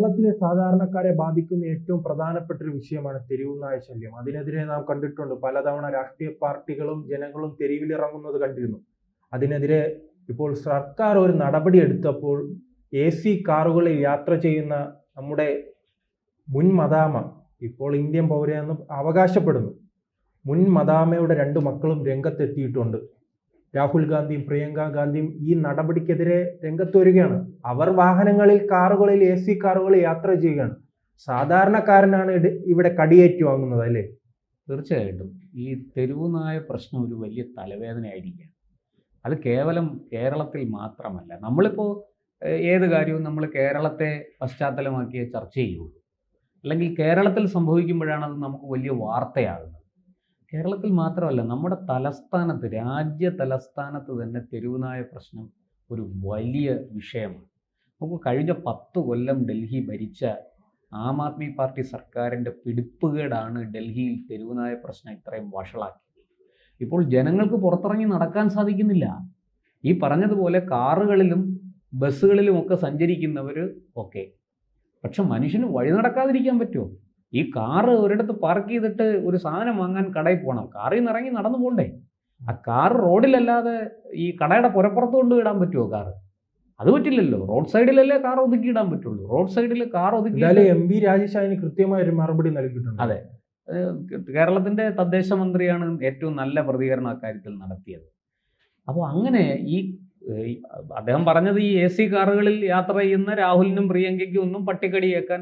കേരളത്തിലെ സാധാരണക്കാരെ ബാധിക്കുന്ന ഏറ്റവും പ്രധാനപ്പെട്ട ഒരു വിഷയമാണ് തെരുവ് നായ ശല്യം. അതിനെതിരെ നാം കണ്ടിട്ടുണ്ട്, പലതവണ രാഷ്ട്രീയ പാർട്ടികളും ജനങ്ങളും തെരുവിലിറങ്ങുന്നത് കണ്ടിരുന്നു. അതിനെതിരെ ഇപ്പോൾ സർക്കാർ ഒരു നടപടി എടുത്തപ്പോൾ AC കാറുകളിൽ യാത്ര ചെയ്യുന്ന നമ്മുടെ മുൻ മദാമ, ഇപ്പോൾ ഇന്ത്യൻ പൗരയെന്ന് അവകാശപ്പെടുന്നു, മുൻ മദാമയുടെ 2 മക്കളും രംഗത്തെത്തിയിട്ടുണ്ട്. രാഹുൽ ഗാന്ധിയും പ്രിയങ്ക ഗാന്ധിയും ഈ നടപടിക്കെതിരെ രംഗത്ത് വരികയാണ്. അവർ വാഹനങ്ങളിൽ, കാറുകളിൽ, AC കാറുകളിൽ യാത്ര ചെയ്യുകയാണ്. സാധാരണക്കാരനാണ് ഇവിടെ കടിയേറ്റു വാങ്ങുന്നത്, അല്ലേ? തീർച്ചയായിട്ടും ഈ തെരുവ് നായ പ്രശ്നം ഒരു വലിയ തലവേദനയായിരിക്കുകയാണ്. അത് കേവലം കേരളത്തിൽ മാത്രമല്ല. നമ്മളിപ്പോൾ ഏത് കാര്യവും നമ്മൾ കേരളത്തെ പശ്ചാത്തലമാക്കിയേ ചർച്ച ചെയ്യുള്ളൂ, അല്ലെങ്കിൽ കേരളത്തിൽ സംഭവിക്കുമ്പോഴാണ് അത് നമുക്ക് വലിയ വാർത്തയാകുന്നത്. കേരളത്തിൽ മാത്രമല്ല, നമ്മുടെ തലസ്ഥാനത്ത്, രാജ്യ തലസ്ഥാനത്ത് തന്നെ തെരുവുനായ പ്രശ്നം ഒരു വലിയ വിഷയമാണ്. നമുക്ക് കഴിഞ്ഞ 10 കൊല്ലം ഡൽഹി ഭരിച്ച ആം ആദ്മി പാർട്ടി സർക്കാരിൻ്റെ പിടിപ്പുകേടാണ് ഡൽഹിയിൽ തെരുവുനായ പ്രശ്നം ഇത്രയും വഷളാക്കി. ഇപ്പോൾ ജനങ്ങൾക്ക് പുറത്തിറങ്ങി നടക്കാൻ സാധിക്കുന്നില്ല. ഈ പറഞ്ഞതുപോലെ കാറുകളിലും ബസ്സുകളിലും ഒക്കെ സഞ്ചരിക്കുന്നവർ ഓക്കെ, പക്ഷെ മനുഷ്യന് വഴി നടക്കാതിരിക്കാൻ പറ്റുമോ? ഈ കാറ് ഒരിടത്ത് പാർക്ക് ചെയ്തിട്ട് ഒരു സാധനം വാങ്ങാൻ കടയിൽ പോകണം, കാറിൽ നിന്ന് ഇറങ്ങി നടന്നു പോകണ്ടേ? ആ കാറ് റോഡിലല്ലാതെ ഈ കടയുടെ പുറപ്പുറത്ത് കൊണ്ട് ഇടാൻ പറ്റുമോ കാറ്? അത് പറ്റില്ലല്ലോ. റോഡ് സൈഡിലല്ലേ കാർ ഒതുക്കി ഇടാൻ പറ്റുള്ളൂ. റോഡ് സൈഡിൽ കാർ ഒതുക്കി MP രാജേഷ് അതിന് കൃത്യമായ ഒരു മറുപടി നൽകിയിട്ടുണ്ട്. അതെ, കേരളത്തിൻ്റെ തദ്ദേശ മന്ത്രിയാണ് ഏറ്റവും നല്ല പ്രതികരണം അക്കാര്യത്തിൽ നടത്തിയത്. അപ്പോൾ അങ്ങനെ ഈ അദ്ദേഹം പറഞ്ഞത് ഈ AC കാറുകളിൽ യാത്ര ചെയ്യുന്ന രാഹുലിനും പ്രിയങ്കയ്ക്കും ഒന്നും പട്ടിക്കടിയേക്കാൻ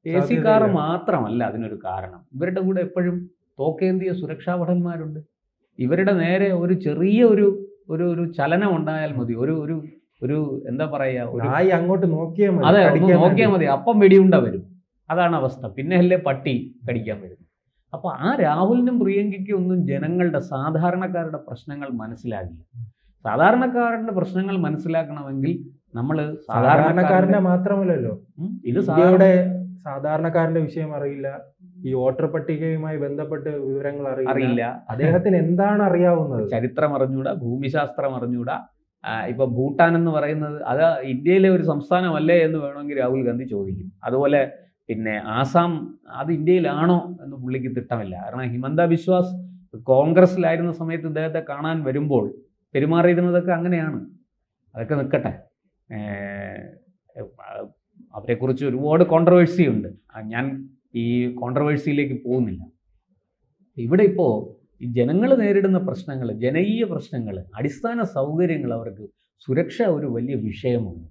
AC കാറ് മാത്രമല്ല അതിനൊരു കാരണം. ഇവരുടെ കൂടെ എപ്പോഴും തോക്കേന്തിയ സുരക്ഷാ ഭടന്മാരുണ്ട്. ഇവരുടെ നേരെ ഒരു ചെറിയ ഒരു ഒരു ചലനം ഉണ്ടായാൽ മതി, ഒരു എന്താ പറയുക, അങ്ങോട്ട് നോക്കിയാൽ മതി, അതെ, ഒന്ന് നോക്കിയാൽ മതി, അപ്പം വെടിയുണ്ട വരും. അതാണ് അവസ്ഥ. പിന്നെ അല്ലേ പട്ടി കടിക്കാൻ വരും. അപ്പോൾ ആ രാഹുലിനും പ്രിയങ്കയ്ക്കും ഒന്നും ജനങ്ങളുടെ, സാധാരണക്കാരുടെ പ്രശ്നങ്ങൾ മനസ്സിലാകില്ല. സാധാരണക്കാരന്റെ പ്രശ്നങ്ങൾ മനസ്സിലാക്കണമെങ്കിൽ നമ്മൾ സാധാരണക്കാരന്റെ മാത്രമല്ലല്ലോ, ഇത് സാധാരണക്കാരന്റെ വിഷയം അറിയില്ല, ഈ വോട്ടർ പട്ടികയുമായി ബന്ധപ്പെട്ട് വിവരങ്ങൾ അറിയില്ല. അദ്ദേഹത്തിന് എന്താണ് അറിയാവുന്നത്? ചരിത്രം അറിഞ്ഞൂടാ, ഭൂമിശാസ്ത്രം അറിഞ്ഞൂടാ. ഇപ്പൊ ഭൂട്ടാൻ എന്ന് പറയുന്നത് അത് ഇന്ത്യയിലെ ഒരു സംസ്ഥാനമല്ലേ എന്ന് വേണമെങ്കിൽ രാഹുൽ ഗാന്ധി ചോദിക്കും. അതുപോലെ പിന്നെ ആസാം അത് ഇന്ത്യയിലാണോ എന്ന് പുള്ളിക്ക് തിട്ടമില്ല. കാരണം ഹിമന്ത ബിശ്വാസ് കോൺഗ്രസ്സിലായിരുന്ന സമയത്ത് ഇദ്ദേഹത്തെ കാണാൻ വരുമ്പോൾ പെരുമാറിയിരുന്നതൊക്കെ അങ്ങനെയാണ്. അതൊക്കെ നിൽക്കട്ടെ, അവരെക്കുറിച്ച് ഒരുപാട് കോൺട്രവേഴ്സി ഉണ്ട്. ഞാൻ ഈ കോൺട്രവേഴ്സിയിലേക്ക് പോകുന്നില്ല. ഇവിടെ ഇപ്പോൾ ഈ ജനങ്ങൾ നേരിടുന്ന പ്രശ്നങ്ങൾ, ജനകീയ പ്രശ്നങ്ങൾ, അടിസ്ഥാന സൗകര്യങ്ങൾ, അവർക്ക് സുരക്ഷ ഒരു വലിയ വിഷയമാണ്.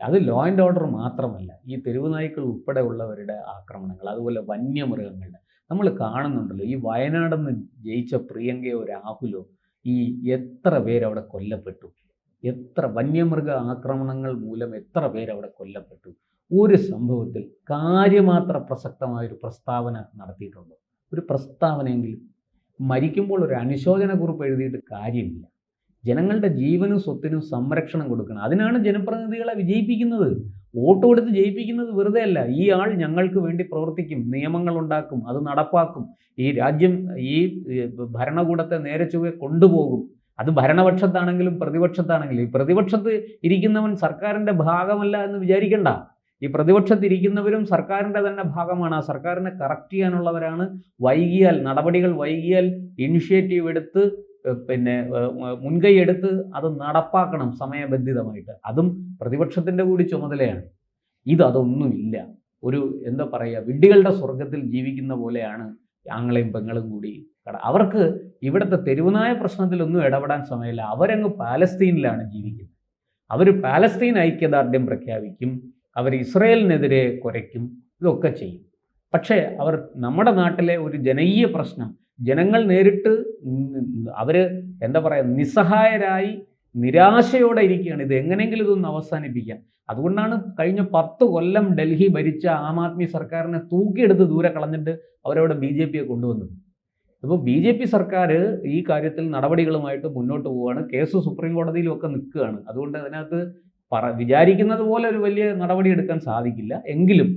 അത് ലോ ആൻഡ് ഓർഡർ മാത്രമല്ല, ഈ തെരുവ് നായ്ക്കൾ ഉൾപ്പെടെ ഉള്ളവരുടെ ആക്രമണങ്ങൾ, അതുപോലെ വന്യമൃഗങ്ങളുടെ നമ്മൾ കാണുന്നുണ്ടല്ലോ. ഈ വയനാടെന്ന് ജയിച്ച പ്രിയങ്കയോ രാഹുലോ ഈ എത്ര പേരവിടെ കൊല്ലപ്പെട്ടു, എത്ര വന്യമൃഗ ആക്രമണങ്ങൾ മൂലം എത്ര പേരവിടെ കൊല്ലപ്പെട്ടു. ഒരു സംഭവത്തിൽ കാര്യമാത്ര പ്രസക്തമായൊരു പ്രസ്താവന നടത്തിയിട്ടുണ്ടോ? ഒരു പ്രസ്താവനയെങ്കിലും. മരിക്കുമ്പോൾ ഒരു അനുശോചന കുറിപ്പ് എഴുതിയിട്ട് കാര്യമില്ല. ജനങ്ങളുടെ ജീവനും സ്വത്തിനും സംരക്ഷണം കൊടുക്കണം. അതിനാണ് ജനപ്രതിനിധികളെ വിജയിപ്പിക്കുന്നത്. വോട്ട് കൊടുത്ത് ജയിപ്പിക്കുന്നത് വെറുതെ അല്ല. ഈ ആൾ ഞങ്ങൾക്ക് വേണ്ടി പ്രവർത്തിക്കും, നിയമങ്ങൾ ഉണ്ടാക്കും, അത് നടപ്പാക്കും, ഈ രാജ്യം, ഈ ഭരണകൂടത്തെ നേരെ ചൊവ്വെ കൊണ്ടുപോകും. അത് ഭരണപക്ഷത്താണെങ്കിലും പ്രതിപക്ഷത്താണെങ്കിലും. ഈ പ്രതിപക്ഷത്ത് ഇരിക്കുന്നവൻ സർക്കാരിൻ്റെ ഭാഗമല്ല എന്ന് വിചാരിക്കണ്ട. ഈ പ്രതിപക്ഷത്ത് ഇരിക്കുന്നവരും സർക്കാരിൻ്റെ തന്നെ ഭാഗമാണ്. ആ സർക്കാരിനെ കറക്റ്റ് ചെയ്യാനുള്ളവരാണ്. വൈകിയാൽ, നടപടികൾ വൈകിയാൽ ഇനിഷ്യേറ്റീവ് എടുത്ത്, പിന്നെ മുൻകൈ എടുത്ത് അത് നടപ്പാക്കണം സമയബന്ധിതമായിട്ട്. അതും പ്രതിപക്ഷത്തിൻ്റെ കൂടി ചുമതലയാണ്. അതൊന്നുമില്ല. ഒരു എന്താ പറയുക, വിഡ്ഢികളുടെ സ്വർഗത്തിൽ ജീവിക്കുന്ന പോലെയാണ് ആങ്ങളെയും പെങ്ങളും കൂടി. അവർക്ക് ഇവിടുത്തെ തെരുവുനായ പ്രശ്നത്തിലൊന്നും ഇടപെടാൻ സമയമില്ല. അവരങ്ങ് പാലസ്തീനിലാണ് ജീവിക്കുന്നത്. അവർ പാലസ്തീൻ ഐക്യദാർഢ്യം പ്രഖ്യാപിക്കും, അവർ ഇസ്രയേലിനെതിരെ കുരയ്ക്കും, ഇതൊക്കെ ചെയ്യും. പക്ഷേ അവർ നമ്മുടെ നാട്ടിലെ ഒരു ജനകീയ പ്രശ്നം ജനങ്ങൾ നേരിട്ട് അവർ എന്താ പറയുക, നിസ്സഹായരായി നിരാശയോടെ ഇരിക്കുകയാണ്. ഇത് എങ്ങനെയെങ്കിലും ഇതൊന്ന് അവസാനിപ്പിക്കാൻ. അതുകൊണ്ടാണ് കഴിഞ്ഞ 10 കൊല്ലം ഡൽഹി ഭരിച്ച ആം ആദ്മി സർക്കാരിനെ തൂക്കിയെടുത്ത് ദൂരെ കളഞ്ഞിട്ട് അവരവിടെ BJPയെ കൊണ്ടുവന്നത്. ഇപ്പോൾ BJP സർക്കാർ ഈ കാര്യത്തിൽ നടപടികളുമായിട്ട് മുന്നോട്ട് പോവുകയാണ്. കേസ് സുപ്രീം കോടതിയിലും ഒക്കെ നിൽക്കുകയാണ്. അതുകൊണ്ട് അതിനകത്ത് വിചാരിക്കുന്നത് പോലെ ഒരു വലിയ നടപടി എടുക്കാൻ സാധിക്കില്ല. എങ്കിലും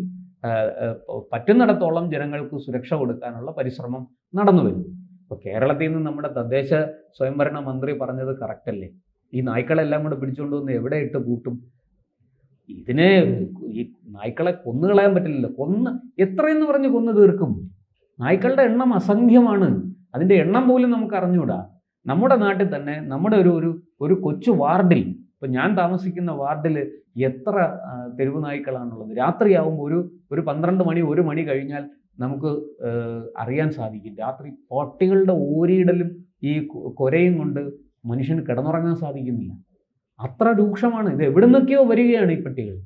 പറ്റുന്നിടത്തോളം ജനങ്ങൾക്ക് സുരക്ഷ കൊടുക്കാനുള്ള പരിശ്രമം നടന്നു വരുന്നു. ഇപ്പോൾ കേരളത്തിൽ നിന്ന് നമ്മുടെ തദ്ദേശ സ്വയംഭരണ മന്ത്രി പറഞ്ഞത് കറക്റ്റല്ലേ? ഈ നായ്ക്കളെല്ലാം കൂടെ പിടിച്ചുകൊണ്ട് വന്ന് എവിടെ ഇട്ട് പൂട്ടും? ഇതിനെ ഈ നായ്ക്കളെ കൊന്നുകളയാൻ പറ്റില്ലല്ലോ. എത്രയെന്ന് പറഞ്ഞ് കൊന്നു തീർക്കും? നായ്ക്കളുടെ എണ്ണം അസംഖ്യമാണ്. അതിൻ്റെ എണ്ണം പോലും നമുക്ക് അറിഞ്ഞുകൂടാ. നമ്മുടെ നാട്ടിൽ തന്നെ നമ്മുടെ ഒരു കൊച്ചു വാർഡിൽ, ഇപ്പം ഞാൻ താമസിക്കുന്ന വാർഡിൽ എത്ര തെരുവ് നായ്ക്കളാണുള്ളത്. രാത്രിയാവുമ്പോൾ ഒരു 12 മണി 1 മണി കഴിഞ്ഞാൽ നമുക്ക് അറിയാൻ സാധിക്കും. രാത്രി പട്ടികളുടെ ഓരിയിടലും ഈ കൊരയും കൊണ്ട് മനുഷ്യന് കിടന്നുറങ്ങാൻ സാധിക്കുന്നില്ല. അത്ര രൂക്ഷമാണ്. ഇത് എവിടെ നിന്നൊക്കെയോ വരികയാണ് ഈ പട്ടികൾ.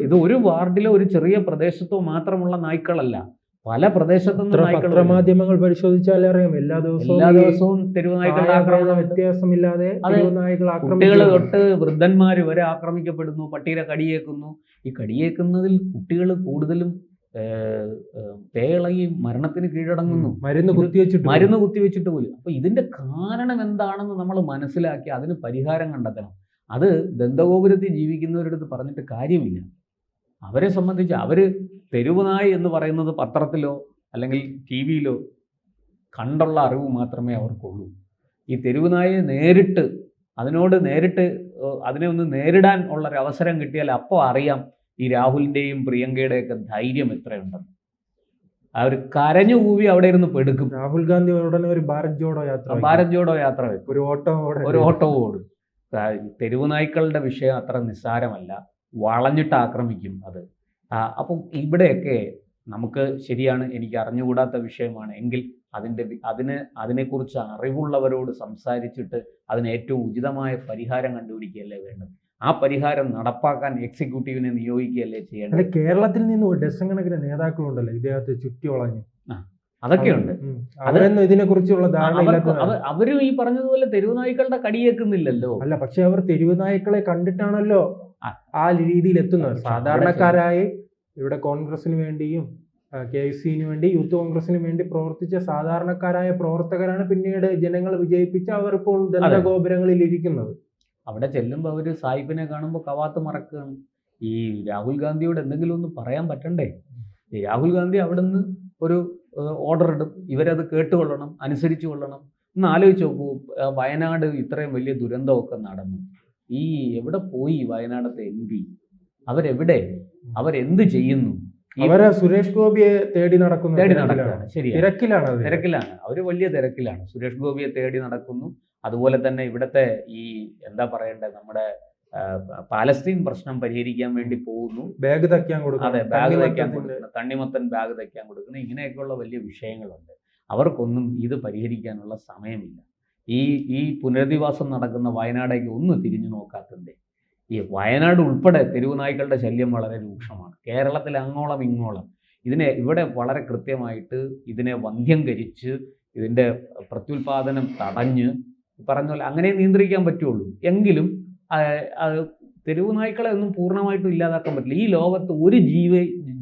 ഇത് ഒരു വാർഡിലോ ഒരു ചെറിയ പ്രദേശത്തോ മാത്രമുള്ള നായ്ക്കളല്ല, പല പ്രദേശത്തുനിന്ന് നായ്ക്കൾ. പത്രമാധ്യമങ്ങൾ പരിശോധിച്ചാൽ അറിയാം, എല്ലാ ദിവസവും തെരുവ് നായ്ക്കളുടെ ആക്രമണം വ്യത്യാസമില്ലാതെ കുട്ടികൾ തൊട്ട് വൃദ്ധന്മാർ വരെ ആക്രമിക്കപ്പെടുന്നു, പട്ടിയുടെ കടിയേക്കുന്നു. ഈ കടിയേക്കുന്നതിൽ കുട്ടികൾ കൂടുതലും പേളകി മരണത്തിന് കീഴടങ്ങുന്നു, മരുന്ന് കുത്തിവെച്ചിട്ട് പോലും. അപ്പൊ ഇതിന്റെ കാരണം എന്താണെന്ന് നമ്മൾ മനസ്സിലാക്കി അതിന് പരിഹാരം കണ്ടെത്തണം. അത് ദന്തഗോപുരത്തിൽ ജീവിക്കുന്നവരടുത്ത് പറഞ്ഞിട്ട് കാര്യമില്ല. അവരെ സംബന്ധിച്ച് തെരുവ് നായ് എന്ന് പറയുന്നത് പത്രത്തിലോ അല്ലെങ്കിൽ ടി വിയിലോ കണ്ടുള്ള അറിവ് മാത്രമേ അവർക്കുള്ളൂ. ഈ തെരുവ് നായെ അതിനെ ഒന്ന് നേരിടാൻ ഉള്ളൊരവസരം കിട്ടിയാൽ അപ്പോൾ അറിയാം ഈ രാഹുലിൻ്റെയും പ്രിയങ്കയുടെയൊക്കെ ധൈര്യം എത്രയുണ്ടെന്ന്. അവർ കരഞ്ഞു കൂവി അവിടെ ഇരുന്ന് പെടുക്കും. രാഹുൽ ഗാന്ധി ഉടനെ ഒരു ഭാരത് ജോഡോ യാത്ര വെക്കും, ഒരു ഓട്ടോ ഓടും. തെരുവ് നായ്ക്കളുടെ വിഷയം അത്ര നിസ്സാരമല്ല, വളഞ്ഞിട്ട് ആക്രമിക്കും അത്. അപ്പം ഇവിടെയൊക്കെ നമുക്ക് ശരിയാണ്, എനിക്ക് അറിഞ്ഞുകൂടാത്ത വിഷയമാണ് എങ്കിൽ അതിനെക്കുറിച്ച് അറിവുള്ളവരോട് സംസാരിച്ചിട്ട് അതിന് ഏറ്റവും ഉചിതമായ പരിഹാരം കണ്ടുപിടിക്കുകയല്ലേ വേണ്ടത്. ആ പരിഹാരം നടപ്പാക്കാൻ എക്സിക്യൂട്ടീവിനെ നിയോഗിക്കുകയല്ലേ ചെയ്യേണ്ടത്. കേരളത്തിൽ നിന്ന് ഡസൻ കണക്കിന് നേതാക്കളുണ്ടല്ലോ ഇദ്ദേഹത്തെ ചുറ്റി വളഞ്ഞു. അതൊക്കെയുണ്ട്. ഇതിനെ കുറിച്ചുള്ള ധാരണ അവരും ഈ പറഞ്ഞതുപോലെ തെരുവ് നായ്ക്കളുടെ കടിയേക്കുന്നില്ലല്ലോ. അല്ല, പക്ഷെ അവർ തെരുവ് നായ്ക്കളെ കണ്ടിട്ടാണല്ലോ ആ രീതിയിൽ എത്തുന്നത്. സാധാരണക്കാരായി ഇവിടെ കോൺഗ്രസിന് വേണ്ടിയും KFCന് വേണ്ടി യൂത്ത് കോൺഗ്രസിന് വേണ്ടി പ്രവർത്തിച്ച സാധാരണക്കാരായ പ്രവർത്തകരാണ് പിന്നീട് ജനങ്ങൾ വിജയിപ്പിച്ച് അവർ ഇപ്പോൾ ദന്തഗോപുരങ്ങളിൽ ഇരിക്കുന്നത്. അവിടെ ചെല്ലുമ്പോൾ അവർ സാഹിബിനെ കാണുമ്പോൾ കവാത്ത് മറക്കുകയാണ്. ഈ രാഹുൽ ഗാന്ധിയോട് എന്തെങ്കിലും ഒന്ന് പറയാൻ പറ്റണ്ടേ? രാഹുൽ ഗാന്ധി അവിടെ നിന്ന് ഒരു ഓർഡർ ഇടും, ഇവരത് കേട്ടുകൊള്ളണം, അനുസരിച്ചു കൊള്ളണം. ഒന്ന് ആലോചിച്ച് നോക്കൂ, വയനാട് ഇത്രയും വലിയ ദുരന്തമൊക്കെ നടന്നു. എവിടെ പോയി വയനാടത്തെ MP? അവരെന്ത് ചെയ്യുന്നു? അവരെ സുരേഷ് ഗോപിയെ തേടി നടക്കുകയാണ്. തിരക്കിലാണ്. അവർ വലിയ തിരക്കിലാണ്. സുരേഷ് ഗോപിയെ തേടി നടക്കുന്നു. അതുപോലെ തന്നെ ഇവിടുത്തെ എന്താ പറയണ്ടേ, നമ്മുടെ പാലസ്തീൻ പ്രശ്നം പരിഹരിക്കാൻ വേണ്ടി പോകുന്നു. ബാഗ് തയ്ക്കാൻ കൊടുക്കുന്നു. അതെ, ബാഗ് തയ്ക്കാൻ കൊടുക്കുന്നു, തണ്ണിമത്തൻ ബാഗ് തയ്ക്കാൻ കൊടുക്കുന്നു. ഇങ്ങനെയൊക്കെയുള്ള വലിയ വിഷയങ്ങളുണ്ട്. അവർക്കൊന്നും ഇത് പരിഹരിക്കാനുള്ള സമയമില്ല. ഈ പുനരധിവാസം നടക്കുന്ന വയനാടേക്ക് ഒന്ന് തിരിഞ്ഞു നോക്കാത്തതിൻ്റെ. ഈ വയനാട് ഉൾപ്പെടെ തെരുവ് നായ്ക്കളുടെ ശല്യം വളരെ രൂക്ഷമാണ്. കേരളത്തിൽ അങ്ങോളം ഇങ്ങോളം ഇവിടെ വളരെ കൃത്യമായിട്ട് ഇതിനെ വന്ധ്യംകരിച്ച് ഇതിൻ്റെ പ്രത്യുൽപാദനം തടഞ്ഞ് പറഞ്ഞ പോലെ അങ്ങനെ നിയന്ത്രിക്കാൻ പറ്റുള്ളൂ. എങ്കിലും തെരുവ് നായ്ക്കളെ ഒന്നും പൂർണ്ണമായിട്ടും ഇല്ലാതാക്കാൻ പറ്റില്ല. ഈ ലോകത്ത് ഒരു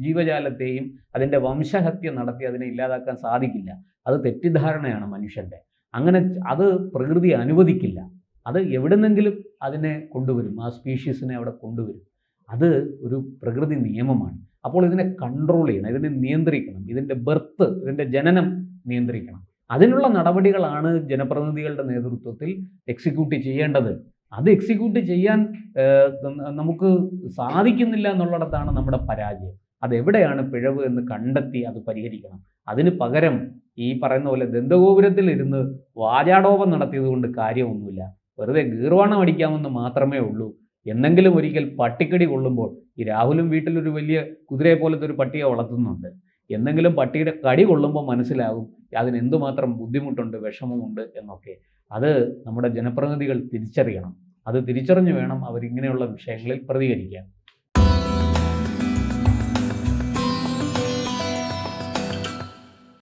ജീവജാലത്തെയും അതിൻ്റെ വംശഹത്യ നടത്തി അതിനെ ഇല്ലാതാക്കാൻ സാധിക്കില്ല. അത് തെറ്റിദ്ധാരണയാണ് മനുഷ്യൻ്റെ. അങ്ങനെ അത് പ്രകൃതി അനുവദിക്കില്ല. അത് എവിടുന്നെങ്കിലും അതിനെ കൊണ്ടുവരും, ആ സ്പീഷീസിനെ അവിടെ കൊണ്ടുവരും. അത് ഒരു പ്രകൃതി നിയമമാണ്. അപ്പോൾ ഇതിനെ കൺട്രോൾ ചെയ്യണം, ഇതിനെ നിയന്ത്രിക്കണം, ഇതിൻ്റെ ജനനം നിയന്ത്രിക്കണം. അതിനുള്ള നടപടികളാണ് ജനപ്രതിനിധികളുടെ നേതൃത്വത്തിൽ എക്സിക്യൂട്ട് ചെയ്യേണ്ടത്. അത് എക്സിക്യൂട്ട് ചെയ്യാൻ നമുക്ക് സാധിക്കുന്നില്ല എന്നുള്ളിടത്താണ് നമ്മുടെ പരാജയം. അതെവിടെയാണ് പിഴവ് എന്ന് കണ്ടെത്തി അത് പരിഹരിക്കണം. അതിന് പകരം ഈ പറയുന്ന പോലെ ദന്തഗോപുരത്തിൽ ഇരുന്ന് വാചാടോപം നടത്തിയത് കൊണ്ട് കാര്യമൊന്നുമില്ല. വെറുതെ ഗീർവാണം അടിക്കാമെന്ന് മാത്രമേ ഉള്ളൂ. എന്നെങ്കിലും ഒരിക്കൽ പട്ടിക്കടി കൊള്ളുമ്പോൾ, ഈ രാഹുലും വീട്ടിലൊരു വലിയ കുതിരയെ പോലത്തെ ഒരു പട്ടിയെ വളർത്തുന്നുണ്ട്, എന്നെങ്കിലും പട്ടിയുടെ കടി കൊള്ളുമ്പോൾ മനസ്സിലാകും അതിന് എന്തുമാത്രം ബുദ്ധിമുട്ടുണ്ട്, വിഷമമുണ്ട് എന്നൊക്കെ. അത് നമ്മുടെ ജനപ്രതിനിധികൾ തിരിച്ചറിയണം. അത് തിരിച്ചറിഞ്ഞു വേണം അവരിങ്ങനെയുള്ള വിഷയങ്ങളിൽ പ്രതികരിക്കാൻ.